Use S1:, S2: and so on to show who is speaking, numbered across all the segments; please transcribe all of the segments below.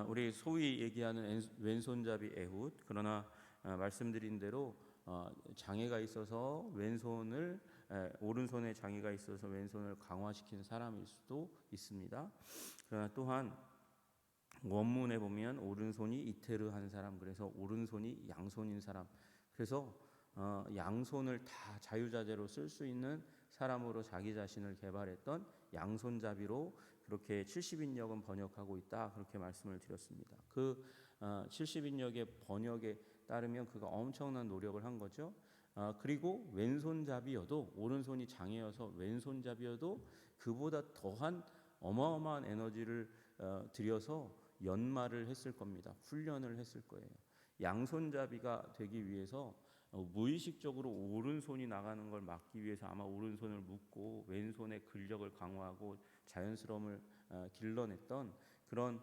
S1: 우리 소위 얘기하는 왼손잡이 에훗, 그러나 말씀드린 대로 장애가 있어서 오른손에 장애가 있어서 왼손을 강화시킨 사람일 수도 있습니다. 그러나 또한 원문에 보면 오른손이 이테르한 사람, 그래서 오른손이 양손인 사람, 그래서 양손을 다 자유자재로 쓸 수 있는 사람으로 자기 자신을 개발했던 양손잡이로 그렇게 70인역은 번역하고 있다, 그렇게 말씀을 드렸습니다. 그 70인역의 번역에 따르면 그가 엄청난 노력을 한 거죠. 그리고 왼손잡이여도, 오른손이 장애여서 왼손잡이여도 그보다 더한 어마어마한 에너지를 들여서 연마를 했을 겁니다. 훈련을 했을 거예요. 양손잡이가 되기 위해서 무의식적으로 오른손이 나가는 걸 막기 위해서 아마 오른손을 묶고 왼손의 근력을 강화하고 자연스러움을 길러냈던 그런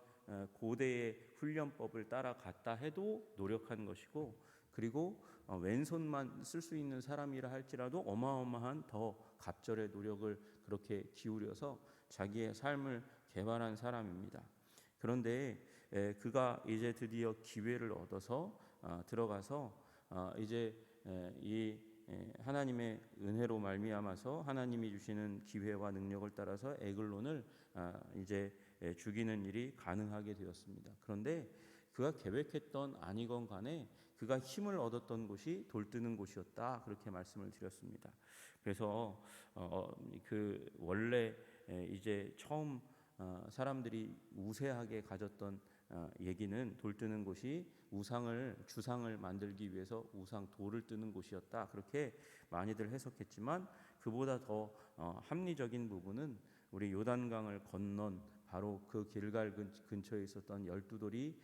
S1: 고대의 훈련법을 따라갔다 해도 노력한 것이고, 그리고 왼손만 쓸 수 있는 사람이라 할지라도 어마어마한 더 갑절의 노력을 그렇게 기울여서 자기의 삶을 개발한 사람입니다. 그런데 그가 이제 드디어 기회를 얻어서 들어가서 이제 이 하나님의 은혜로 말미암아서 하나님이 주시는 기회와 능력을 따라서 에글론을 이제 죽이는 일이 가능하게 되었습니다. 그런데 그가 계획했던 아니건 간에 그가 힘을 얻었던 곳이 돌뜨는 곳이었다, 그렇게 말씀을 드렸습니다. 그래서 그 원래 이제 처음 사람들이 우세하게 가졌던 얘기는 돌뜨는 곳이 주상을 만들기 위해서 우상 돌을 뜨는 곳이었다, 그렇게 많이들 해석했지만 그보다 더 합리적인 부분은 우리 요단강을 건넌 바로 그 길갈 근처에 있었던 12돌이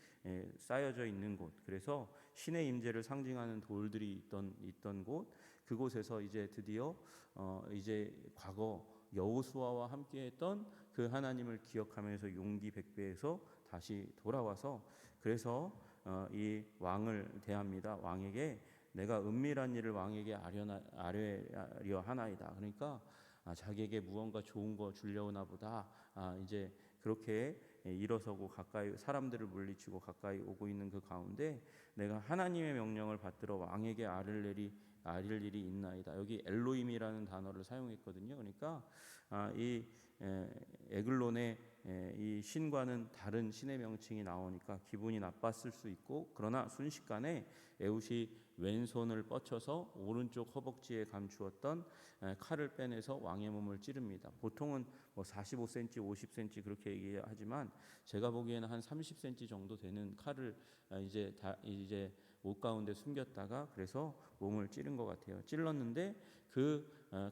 S1: 쌓여져 있는 곳, 그래서 신의 임재를 상징하는 돌들이 있던 곳, 그곳에서 이제 드디어 이제 과거 여호수아와 함께했던 그 하나님을 기억하면서 용기 백배해서 다시 돌아와서 그래서 이 왕을 대합니다. 왕에게 내가 은밀한 일을 왕에게 아뢰려 하나이다. 그러니까 자기에게 무언가 좋은 거 주려나 보다. 이제 그렇게 일어서고 가까이 사람들을 물리치고 가까이 오고 있는 그 가운데 내가 하나님의 명령을 받들어 왕에게 아릴 일이 있나이다. 여기 엘로힘이라는 단어를 사용했거든요. 그러니까 이 에글론의 이 신과는 다른 신의 명칭이 나오니까 기분이 나빴을 수 있고, 그러나 순식간에 에훗이 왼손을 뻗쳐서 오른쪽 허벅지에 감추었던 칼을 빼내서 왕의 몸을 찌릅니다. 보통은 뭐 45cm, 50cm 그렇게 얘기하지만 제가 보기에는 한 30cm 정도 되는 칼을 이제 옷 가운데 숨겼다가 그래서 몸을 찌른 것 같아요. 찔렀는데 그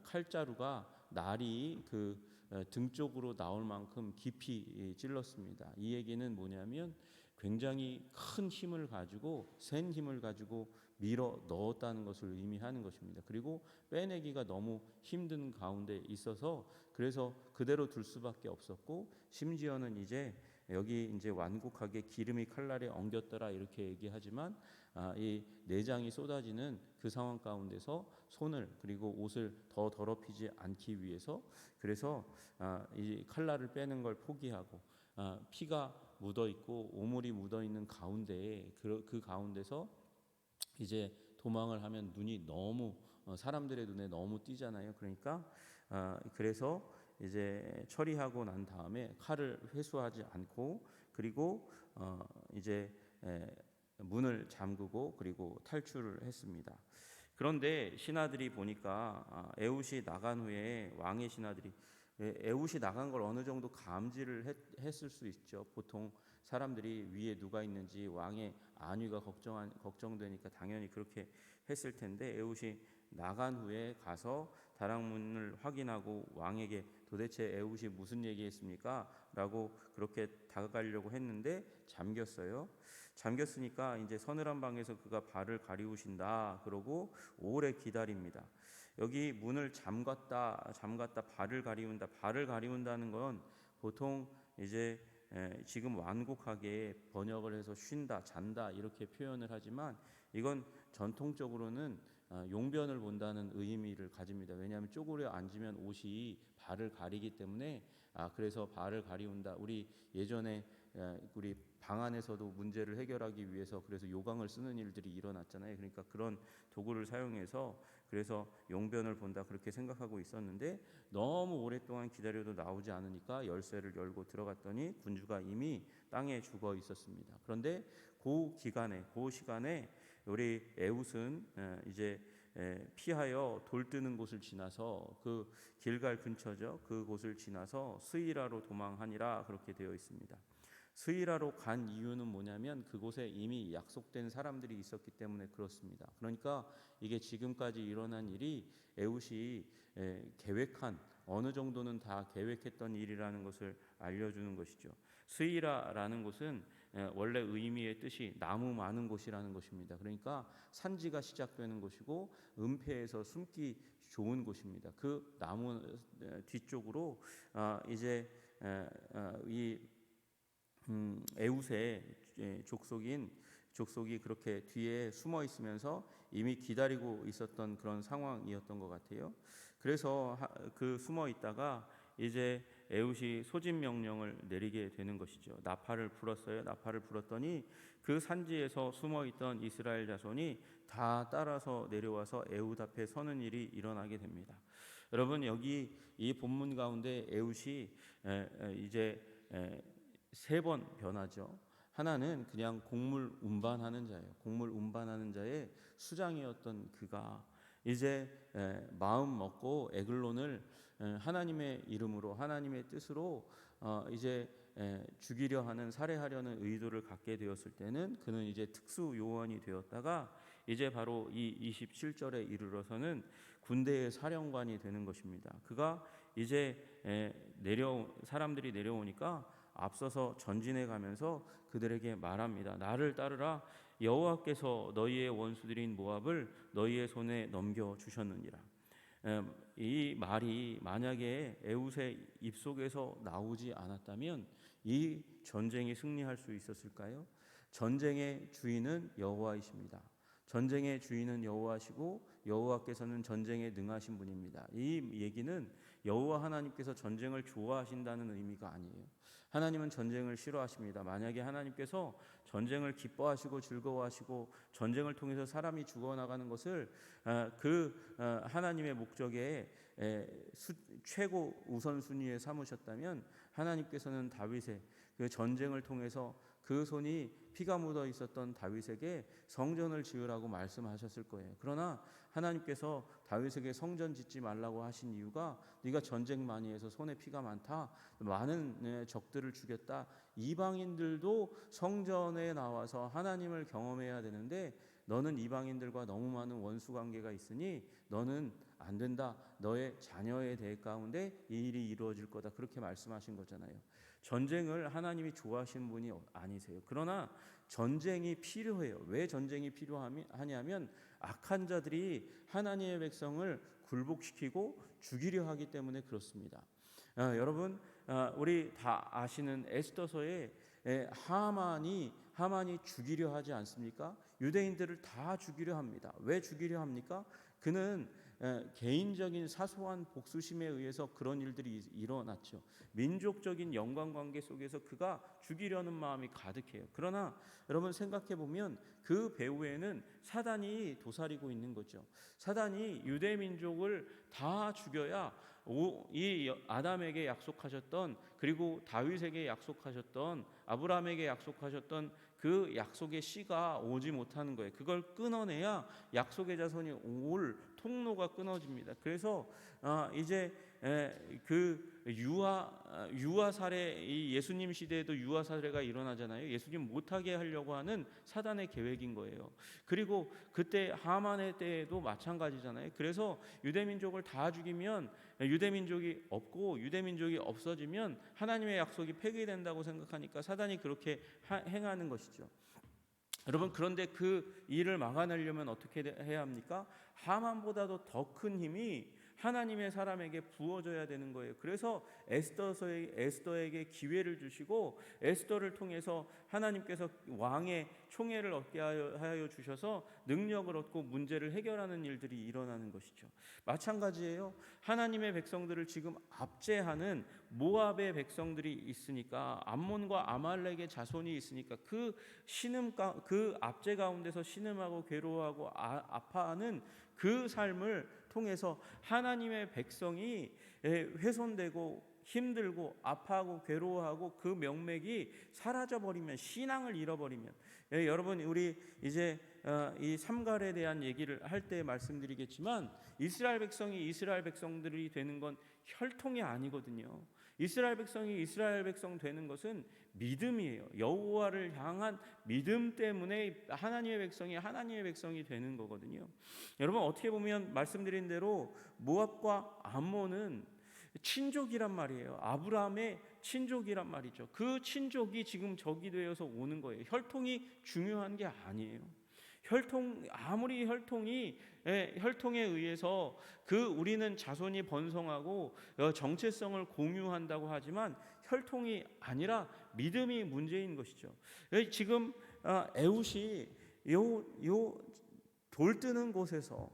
S1: 칼자루가 날이 그 등 쪽으로 나올 만큼 깊이 찔렀습니다. 이 얘기는 뭐냐면 굉장히 큰 힘을 가지고 센 힘을 가지고 밀어 넣었다는 것을 의미하는 것입니다. 그리고 빼내기가 너무 힘든 가운데 있어서 그래서 그대로 둘 수밖에 없었고, 심지어는 여기 완곡하게 기름이 칼날에 엉겼더라 이렇게 얘기하지만 이 내장이 쏟아지는 그 상황 가운데서 손을 그리고 옷을 더 더럽히지 않기 위해서 그래서 이 칼날을 빼는 걸 포기하고 피가 묻어 있고 오물이 묻어 있는 가운데에 그 가운데서 이제 도망을 하면 눈이 너무 사람들의 눈에 너무 띄잖아요. 그러니까 그래서 이제 처리하고 난 다음에 칼을 회수하지 않고 그리고 이제 문을 잠그고 그리고 탈출을 했습니다. 그런데 신하들이 보니까 에훗이 나간 후에 왕의 신하들이 에훗이 나간 걸 어느 정도 감지를 했을 수 있죠. 보통 사람들이 위에 누가 있는지 왕의 안위가 걱정되니까 당연히 그렇게 했을 텐데, 에훗이 나간 후에 가서 다락문을 확인하고 왕에게 도대체 에훗이 무슨 얘기했습니까? 라고 그렇게 다가가려고 했는데 잠겼으니까 이제 서늘한 방에서 그가 발을 가리우신다 그러고 오래 기다립니다. 여기 문을 잠갔다 발을 가리운다는 건 보통 이제 지금 완곡하게 번역을 해서 쉰다, 잔다 이렇게 표현을 하지만 이건 전통적으로는 용변을 본다는 의미를 가집니다. 왜냐하면 쪼그려 앉으면 옷이 발을 가리기 때문에 그래서 발을 가리운다. 우리 예전에 우리 방 안에서도 문제를 해결하기 위해서 그래서 요강을 쓰는 일들이 일어났잖아요. 그러니까 그런 도구를 사용해서 그래서 용변을 본다 그렇게 생각하고 있었는데 너무 오랫동안 기다려도 나오지 않으니까 열쇠를 열고 들어갔더니 군주가 이미 땅에 죽어 있었습니다. 그런데 그 시간에 우리 에훗은 이제 피하여 돌 뜨는 곳을 지나서 그 길갈 근처죠. 그곳을 지나서 스이라로 도망하니라 그렇게 되어 있습니다. 스이라로 간 이유는 뭐냐면 그곳에 이미 약속된 사람들이 있었기 때문에 그렇습니다. 그러니까 이게 지금까지 일어난 일이 에훗이 계획한 어느 정도는 다 계획했던 일이라는 것을 알려주는 것이죠. 스이라라는 곳은 원래 의미의 뜻이 나무 많은 곳이라는 것입니다. 그러니까 산지가 시작되는 곳이고 은폐에서 숨기 좋은 곳입니다. 그 나무 뒤쪽으로 이제 이 에훗의 족속이 그렇게 뒤에 숨어 있으면서 이미 기다리고 있었던 그런 상황이었던 것 같아요. 그래서 그 숨어 있다가 이제 에훗이 소집 명령을 내리게 되는 것이죠. 나팔을 불었어요. 나팔을 불었더니 그 산지에서 숨어 있던 이스라엘 자손이 다 따라서 내려와서 에훗 앞에 서는 일이 일어나게 됩니다. 여러분 여기 이 본문 가운데 에훗이 이제 세 번 변하죠. 하나는 그냥 곡물 운반하는 자예요. 곡물 운반하는 자의 수장이었던 그가 이제 마음 먹고 에글론을 하나님의 이름으로 하나님의 뜻으로 이제 죽이려 하는 살해하려는 의도를 갖게 되었을 때는 그는 이제 특수 요원이 되었다가 이제 바로 이 27절에 이르러서는 군대의 사령관이 되는 것입니다. 그가 이제 사람들이 내려오니까 앞서서 전진해 가면서 그들에게 말합니다. 나를 따르라. 여호와께서 너희의 원수들인 모압을 너희의 손에 넘겨 주셨느니라. 이 말이 만약에 에훗의 입속에서 나오지 않았다면 이 전쟁이 승리할 수 있었을까요? 전쟁의 주인은 여호와이십니다. 전쟁의 주인은 여호와시고 여호와께서는 전쟁에 능하신 분입니다. 이 얘기는 여호와 하나님께서 전쟁을 좋아하신다는 의미가 아니에요. 하나님은 전쟁을 싫어하십니다. 만약에 하나님께서 전쟁을 기뻐하시고 즐거워하시고 전쟁을 통해서 사람이 죽어나가는 것을 하나님의 목적에 최고 우선순위에 삼으셨다면 하나님께서는 다윗의 그 전쟁을 통해서 그 손이 피가 묻어 있었던 다윗에게 성전을 지으라고 말씀하셨을 거예요. 그러나 하나님께서 다윗에게 성전 짓지 말라고 하신 이유가 네가 전쟁 많이 해서 손에 피가 많다, 많은 적들을 죽였다. 이방인들도 성전에 나와서 하나님을 경험해야 되는데 너는 이방인들과 너무 많은 원수 관계가 있으니 너는 안 된다. 너의 자녀의 대 가운데 이 일이 이루어질 거다. 그렇게 말씀하신 거잖아요. 전쟁을 하나님이 좋아하시는 분이 아니세요. 그러나 전쟁이 필요해요. 왜 전쟁이 필요하냐면 악한 자들이 하나님의 백성을 굴복시키고 죽이려 하기 때문에 그렇습니다. 여러분 우리 다 아시는 에스더서에 하만이 죽이려 하지 않습니까? 유대인들을 다 죽이려 합니다. 왜 죽이려 합니까? 그는 개인적인 사소한 복수심에 의해서 그런 일들이 일어났죠. 민족적인 연관관계 속에서 그가 죽이려는 마음이 가득해요. 그러나 여러분 생각해 보면 그 배후에는 사단이 도사리고 있는 거죠. 사단이 유대 민족을 다 죽여야 이 아담에게 약속하셨던, 그리고 다윗에게 약속하셨던, 아브라함에게 약속하셨던 그 약속의 씨가 오지 못하는 거예요. 그걸 끊어내야 약속의 자손이 올 통로가 끊어집니다. 그래서 이제 그 유아 사례, 이 예수님 시대에도 유아 사례가 일어나잖아요. 예수님 못하게 하려고 하는 사단의 계획인 거예요. 그리고 그때 하만의 때에도 마찬가지잖아요. 그래서 유대민족을 다 죽이면 유대민족이 없고 유대민족이 없어지면 하나님의 약속이 폐기된다고 생각하니까 사단이 그렇게 행하는 것이죠. 여러분 그런데 그 일을 막아내려면 어떻게 해야 합니까? 하만보다도 더 큰 힘이 하나님의 사람에게 부어져야 되는 거예요. 그래서 에스더에게 기회를 주시고 에스더를 통해서 하나님께서 왕의 총애를 얻게 하여 주셔서 능력을 얻고 문제를 해결하는 일들이 일어나는 것이죠. 마찬가지예요. 하나님의 백성들을 지금 압제하는 모압의 백성들이 있으니까, 암몬과 아말렉의 자손이 있으니까 그 압제 가운데서 신음하고 괴로워하고 아파하는 그 삶을 통해서 하나님의 백성이 훼손되고 힘들고 아파하고 괴로워하고 그 명맥이 사라져버리면, 신앙을 잃어버리면, 여러분 우리 이제 이 삼갈에 대한 얘기를 할 때 말씀드리겠지만, 이스라엘 백성이 이스라엘 백성들이 되는 건 혈통이 아니거든요. 이스라엘 백성이 이스라엘 백성 되는 것은 믿음이에요. 여호와를 향한 믿음 때문에 하나님의 백성이 되는 거거든요. 여러분 어떻게 보면 말씀드린 대로 모압과 암몬은 친족이란 말이에요. 아브라함의 친족이란 말이죠. 그 친족이 지금 적이 되어서 오는 거예요. 혈통이 중요한 게 아니에요. 아무리 혈통에 의해서 우리는 자손이 번성하고 정체성을 공유한다고 하지만 혈통이 아니라 믿음이 문제인 것이죠. 지금 에훗이 요 돌 뜨는 곳에서,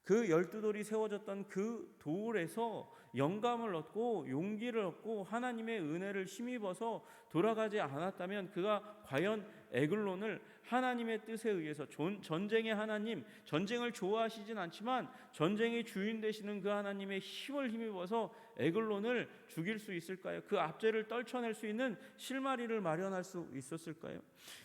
S1: 그 12돌이 세워졌던 그 돌에서 영감을 얻고 용기를 얻고 하나님의 은혜를 힘입어서 돌아가지 않았다면 그가 과연 에글론을 하나님의 뜻에 의해서, 전쟁의 하나님, 전쟁을 좋아하시진 않지만 전쟁의 주인 되시는 그 하나님의 힘을 힘입어서 에글론을 죽일 수 있을까요? 그 압제를 떨쳐낼 수 있는 실마리를 마련할 수 있었을까요?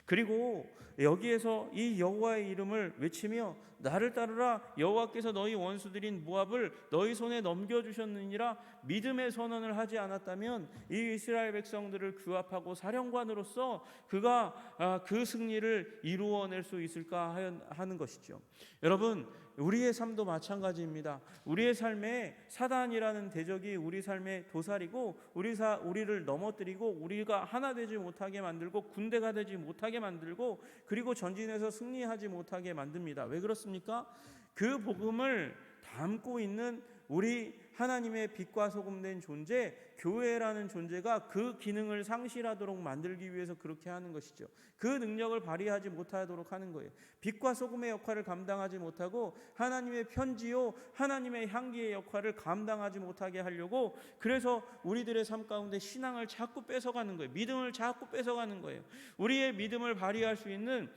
S1: 그리고 여기에서 이 여호와의 이름을 외치며 나를 따르라, 여호와께서 너희 원수들인 모압을 너희 손에 넘겨주셨느니라 믿음의 선언을 하지 않았다면 이 이스라엘 백성들을 규합하고 사령관으로서 그가 그 승리를 이루어낼 수 있을까 하는 것이죠. 여러분 우리의 삶도 마찬가지입니다. 우리의 삶에 사단이라는 대적이 우리 삶의 도살이고 우리를 넘어뜨리고 우리가 하나 되지 못하게 만들고 군대가 되지 못하게 만들고 그리고 전진해서 승리하지 못하게 만듭니다. 왜 그렇습니까? 그 복음을 담고 있는 우리 하나님의 빛과 소금 된 존재, 교회라는 존재가 그 기능을 상실하도록 만들기 위해서 그렇게 하는 것이죠. 그 능력을 발휘하지 못하도록 하는 거예요. 빛과 소금의 역할을 감당하지 못하고 하나님의 편지요, 하나님의 향기의 역할을 감당하지 못하게 하려고, 그래서 우리들의 삶 가운데 신앙을 자꾸 뺏어가는 거예요. 믿음을 자꾸 뺏어가는 거예요. 우리의 믿음을 발휘할 수 있는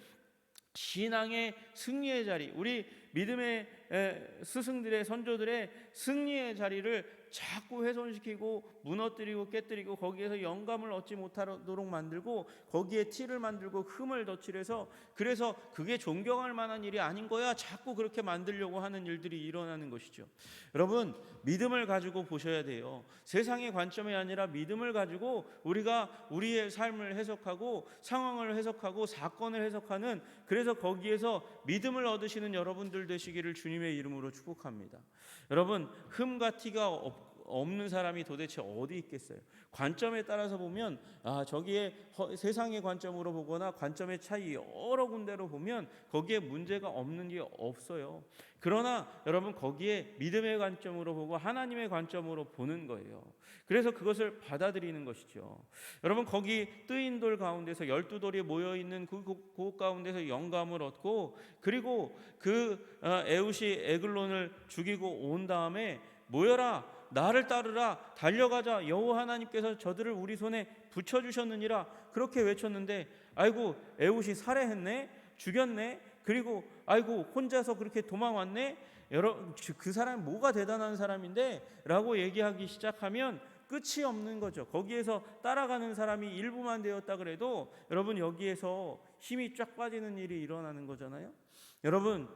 S1: 신앙의 승리의 자리, 우리 믿음의 스승들의, 선조들의 승리의 자리를 자꾸 훼손시키고 무너뜨리고 깨뜨리고 거기에서 영감을 얻지 못하도록 만들고 거기에 티를 만들고 흠을 덧칠해서, 그래서 그게 존경할 만한 일이 아닌 거야, 자꾸 그렇게 만들려고 하는 일들이 일어나는 것이죠. 여러분 믿음을 가지고 보셔야 돼요. 세상의 관점이 아니라 믿음을 가지고 우리가 우리의 삶을 해석하고 상황을 해석하고 사건을 해석하는, 그래서 거기에서 믿음을 얻으시는 여러분들 되시기를 주님의 이름으로 축복합니다. 여러분 흠과 티가 없는 사람이 도대체 어디 있겠어요? 관점에 따라서 보면 저기에 세상의 관점으로 보거나 관점의 차이 여러 군데로 보면 거기에 문제가 없는 게 없어요. 그러나 여러분 거기에 믿음의 관점으로 보고 하나님의 관점으로 보는 거예요. 그래서 그것을 받아들이는 것이죠. 여러분 거기 뜨인 돌 가운데서 12돌이 모여있는 그 가운데서 영감을 얻고, 그리고 에훗이 에글론을 죽이고 온 다음에 모여라, 나를 따르라, 달려가자, 여호와 하나님께서 저들을 우리 손에 붙여주셨느니라 그렇게 외쳤는데, 아이고 에훗이 살해했네, 죽였네, 그리고 아이고 혼자서 그렇게 도망왔네, 그 사람이 뭐가 대단한 사람인데 라고 얘기하기 시작하면 끝이 없는 거죠. 거기에서 따라가는 사람이 일부만 되었다 그래도 여러분 여기에서 힘이 쫙 빠지는 일이 일어나는 거잖아요. 여러분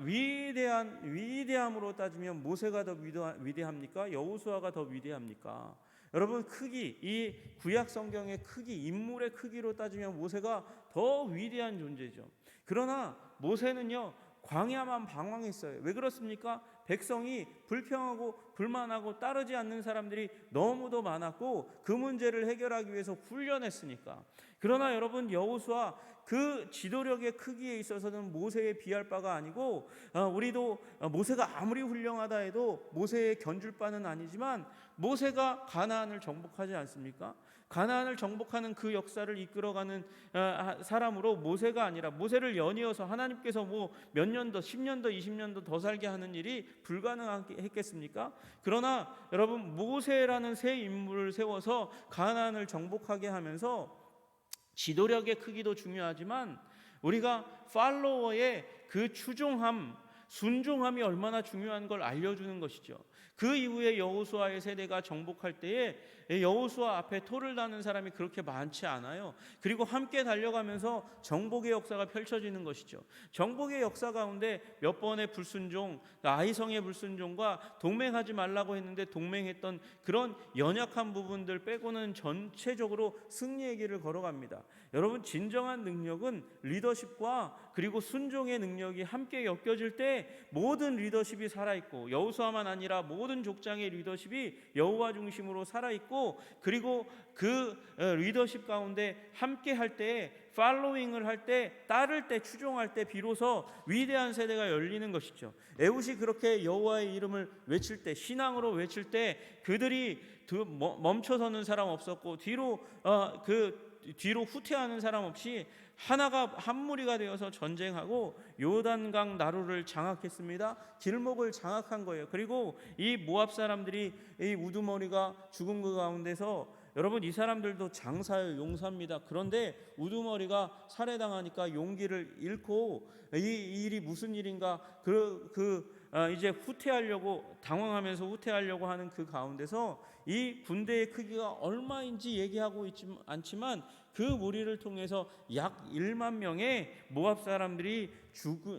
S1: 위대함으로 따지면 모세가 더 위대합니까? 여호수아가 더 위대합니까? 여러분 크기, 이 구약 성경의 크기, 인물의 크기로 따지면 모세가 더 위대한 존재죠. 그러나 모세는요 광야만 방황했어요. 왜 그렇습니까? 백성이 불평하고 불만하고 따르지 않는 사람들이 너무도 많았고 그 문제를 해결하기 위해서 훈련했으니까. 그러나 여러분, 여호수아 그 지도력의 크기에 있어서는 모세에 비할 바가 아니고, 우리도 모세가 아무리 훌륭하다 해도 모세에 견줄 바는 아니지만, 모세가 가나안을 정복하지 않습니까? 가나안을 정복하는 그 역사를 이끌어가는 사람으로 모세가 아니라, 모세를 연이어서 하나님께서 뭐 몇 년 더, 10년 더, 20년 더 살게 하는 일이 불가능했겠습니까? 그러나 여러분, 모세라는 새 인물을 세워서 가나안을 정복하게 하면서 지도력의 크기도 중요하지만 우리가 팔로워의 그 추종함, 순종함이 얼마나 중요한 걸 알려주는 것이죠. 그 이후에 여호수아의 세대가 정복할 때에 여호수아 앞에 토를 다는 사람이 그렇게 많지 않아요. 그리고 함께 달려가면서 정복의 역사가 펼쳐지는 것이죠. 정복의 역사 가운데 몇 번의 불순종, 아이성의 불순종과 동맹하지 말라고 했는데 동맹했던 그런 연약한 부분들 빼고는 전체적으로 승리의 길을 걸어갑니다. 여러분, 진정한 능력은 리더십과 그리고 순종의 능력이 함께 엮여질 때 모든 리더십이 살아있고, 여호수아만 아니라 모든 족장의 리더십이 여호와 중심으로 살아있고, 그리고 그 리더십 가운데 함께 할 때, 팔로잉을 할 때, 따를 때, 추종할 때 비로소 위대한 세대가 열리는 것이죠. 에훗이 그렇게 여호와의 이름을 외칠 때, 신앙으로 외칠 때 그들이 멈춰서는 사람 없었고 뒤로 후퇴하는 사람 없이 하나가 한 무리가 되어서 전쟁하고 요단강 나루를 장악했습니다. 길목을 장악한 거예요. 그리고 이 모압 사람들이 이 우두머리가 죽은 그 가운데서, 여러분, 이 사람들도 장사요, 용사입니다. 그런데 우두머리가 살해당하니까 용기를 잃고 이 일이 무슨 일인가 이제 후퇴하려고, 당황하면서 후퇴하려고 하는 그 가운데서 이 군대의 크기가 얼마인지 얘기하고 있지 않지만 그 무리를 통해서 약 1만 명의 모압 사람들이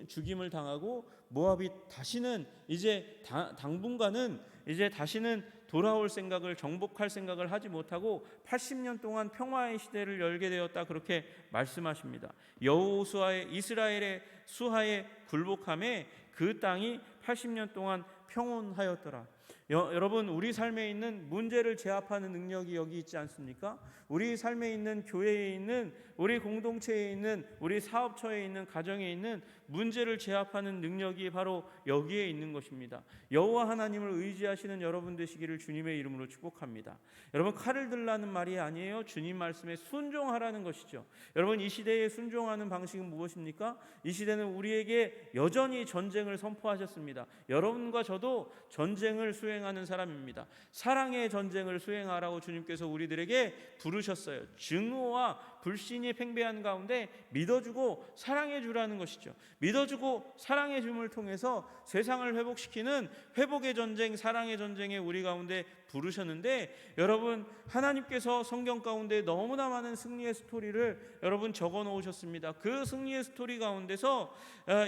S1: 죽임을 당하고, 모압이 다시는 이제 당분간은 이제 다시는 돌아올 생각을, 정복할 생각을 하지 못하고 80년 동안 평화의 시대를 열게 되었다, 그렇게 말씀하십니다. 여호수아의 이스라엘의 수하에 굴복함에 그 땅이 80년 동안 평온하였더라. 여러분, 우리 삶에 있는 문제를 제압하는 능력이 여기 있지 않습니까? 우리 삶에 있는, 교회에 있는, 우리 공동체에 있는, 우리 사업처에 있는, 가정에 있는 문제를 제압하는 능력이 바로 여기에 있는 것입니다. 여호와 하나님을 의지하시는 여러분 되시기를 주님의 이름으로 축복합니다. 여러분, 칼을 들라는 말이 아니에요. 주님 말씀에 순종하라는 것이죠. 여러분, 이 시대에 순종하는 방식은 무엇입니까? 이 시대는 우리에게 여전히 전쟁을 선포하셨습니다. 여러분과 저도 전쟁을 수행하는 사람입니다. 사랑의 전쟁을 수행하라고 주님께서 우리들에게 부르셨어요. 증오와 불신이 팽배한 가운데 믿어주고 사랑해주라는 것이죠. 믿어주고 사랑해줌을 통해서 세상을 회복시키는 회복의 전쟁, 사랑의 전쟁에 우리 가운데 부르셨는데, 여러분, 하나님께서 성경 가운데 너무나 많은 승리의 스토리를 여러분 적어 놓으셨습니다. 그 승리의 스토리 가운데서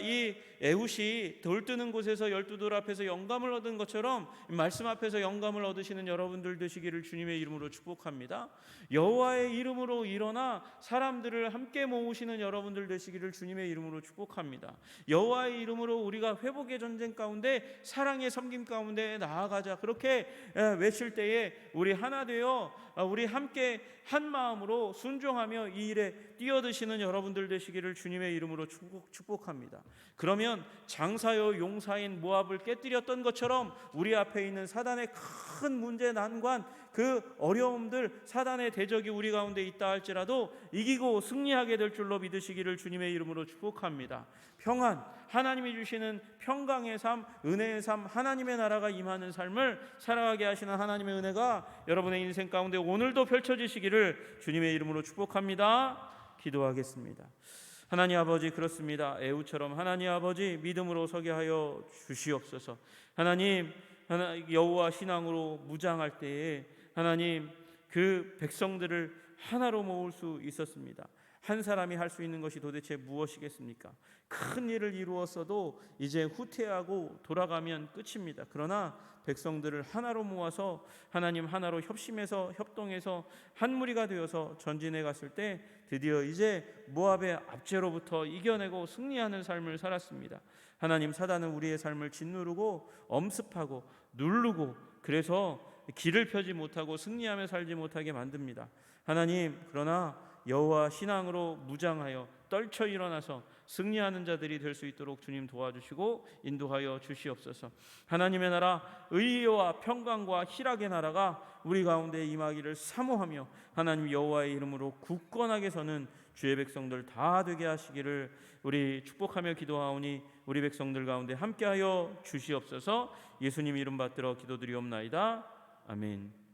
S1: 이 에훗이 돌 뜨는 곳에서 12돌 앞에서 영감을 얻은 것처럼 말씀 앞에서 영감을 얻으시는 여러분들 되시기를 주님의 이름으로 축복합니다. 여호와의 이름으로 일어나 사람들을 함께 모으시는 여러분들 되시기를 주님의 이름으로 축복합니다. 여호와의 이름으로 우리가 회복의 전쟁 가운데, 사랑의 섬김 가운데 나아가자, 그렇게 외칠 때에 우리 하나 되어 우리 함께 한 마음으로 순종하며 이 일에 뛰어드시는 여러분들 되시기를 주님의 이름으로 축복합니다. 그러면 장사요 용사인 모압을 깨뜨렸던 것처럼 우리 앞에 있는 사단의 큰 문제, 난관, 그 어려움들, 사단의 대적이 우리 가운데 있다 할지라도 이기고 승리하게 될 줄로 믿으시기를 주님의 이름으로 축복합니다. 평안, 하나님이 주시는 평강의 삶, 은혜의 삶, 하나님의 나라가 임하는 삶을 살아가게 하시는 하나님의 은혜가 여러분의 인생 가운데 오늘도 펼쳐지시기를 주님의 이름으로 축복합니다. 기도하겠습니다. 하나님 아버지, 그렇습니다. 에훗처럼 하나님 아버지 믿음으로 서게 하여 주시옵소서. 하나님, 여호와 신앙으로 무장할 때에 하나님 그 백성들을 하나로 모을 수 있었습니다. 한 사람이 할 수 있는 것이 도대체 무엇이겠습니까? 큰 일을 이루었어도 이제 후퇴하고 돌아가면 끝입니다. 그러나 백성들을 하나로 모아서 하나님 하나로 협심해서 협동해서 한 무리가 되어서 전진해 갔을 때 드디어 이제 모압의 압제로부터 이겨내고 승리하는 삶을 살았습니다. 하나님, 사단은 우리의 삶을 짓누르고 엄습하고 누르고 그래서 길을 펴지 못하고 승리하며 살지 못하게 만듭니다. 하나님, 그러나 여호와 신앙으로 무장하여 떨쳐 일어나서 승리하는 자들이 될 수 있도록 주님 도와주시고 인도하여 주시옵소서. 하나님의 나라, 의와 평강과 희락의 나라가 우리 가운데 임하기를 사모하며 하나님 여호와의 이름으로 굳건하게 서는 주의 백성들 다 되게 하시기를 우리 축복하며 기도하오니 우리 백성들 가운데 함께하여 주시옵소서. 예수님 이름 받들어 기도드리옵나이다. 아멘.